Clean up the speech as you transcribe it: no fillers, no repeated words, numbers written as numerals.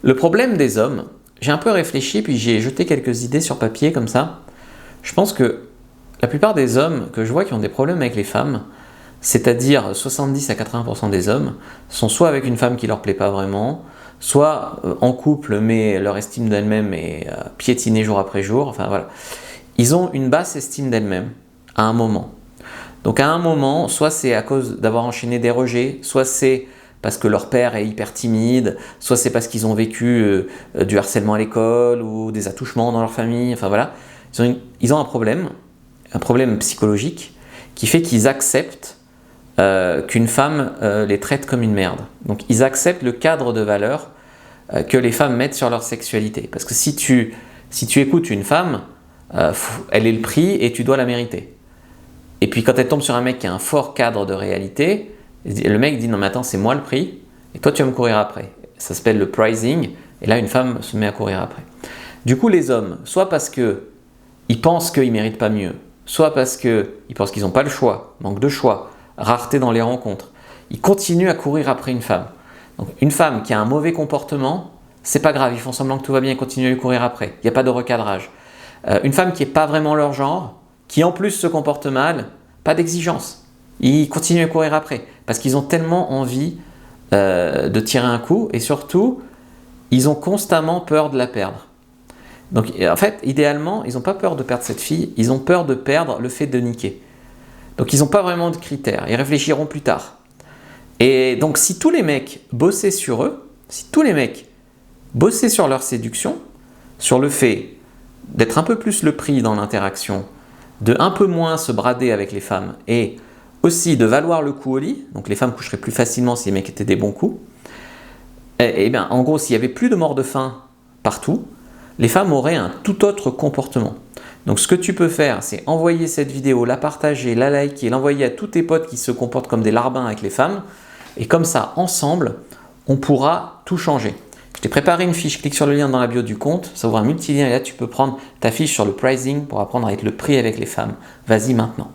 Le problème des hommes, j'ai un peu réfléchi puis j'ai jeté quelques idées sur papier comme ça. Je pense que la plupart des hommes que je vois qui ont des problèmes avec les femmes, c'est-à-dire 70 à 80% des hommes, sont soit avec une femme qui leur plaît pas vraiment, soit en couple mais leur estime d'elle-même est piétinée jour après jour. Enfin voilà, ils ont une basse estime d'elle-même à un moment. Donc à un moment, soit c'est à cause d'avoir enchaîné des rejets, soit c'est parce que leur père est hyper timide, soit c'est parce qu'ils ont vécu du harcèlement à l'école ou des attouchements dans leur famille, enfin voilà. Ils ont un problème psychologique qui fait qu'ils acceptent qu'une femme les traite comme une merde. Donc ils acceptent le cadre de valeurs que les femmes mettent sur leur sexualité. Parce que si tu écoutes une femme, elle est le prix et tu dois la mériter. Et puis quand elle tombe sur un mec qui a un fort cadre de réalité, le mec dit non mais attends, c'est moi le prix et toi tu vas me courir après. Ça s'appelle le pricing et là une femme se met à courir après. Du coup les hommes, soit parce qu'ils pensent qu'ils ne méritent pas mieux, soit parce qu'ils pensent qu'ils n'ont pas le choix, manque de choix, rareté dans les rencontres, ils continuent à courir après une femme. Donc une femme qui a un mauvais comportement, c'est pas grave, ils font semblant que tout va bien et continuent à lui courir après. Il n'y a pas de recadrage. Une femme qui n'est pas vraiment leur genre, qui en plus se comporte mal, pas d'exigence. Ils continuent à courir après parce qu'ils ont tellement envie de tirer un coup et surtout, ils ont constamment peur de la perdre. Donc en fait, idéalement, ils n'ont pas peur de perdre cette fille, ils ont peur de perdre le fait de niquer. Donc ils n'ont pas vraiment de critères, ils réfléchiront plus tard. Et donc si tous les mecs bossaient sur eux, si tous les mecs bossaient sur leur séduction, sur le fait d'être un peu plus le prix dans l'interaction, de un peu moins se brader avec les femmes et aussi de valoir le coup au lit, donc les femmes coucheraient plus facilement si les mecs étaient des bons coups, et bien en gros s'il n'y avait plus de mort de faim partout, les femmes auraient un tout autre comportement. Donc ce que tu peux faire, c'est envoyer cette vidéo, la partager, la liker, l'envoyer à tous tes potes qui se comportent comme des larbins avec les femmes, et comme ça, ensemble, on pourra tout changer. Je t'ai préparé une fiche, clique sur le lien dans la bio du compte, ça ouvre un multilien et là tu peux prendre ta fiche sur le pricing pour apprendre à être le prix avec les femmes. Vas-y maintenant.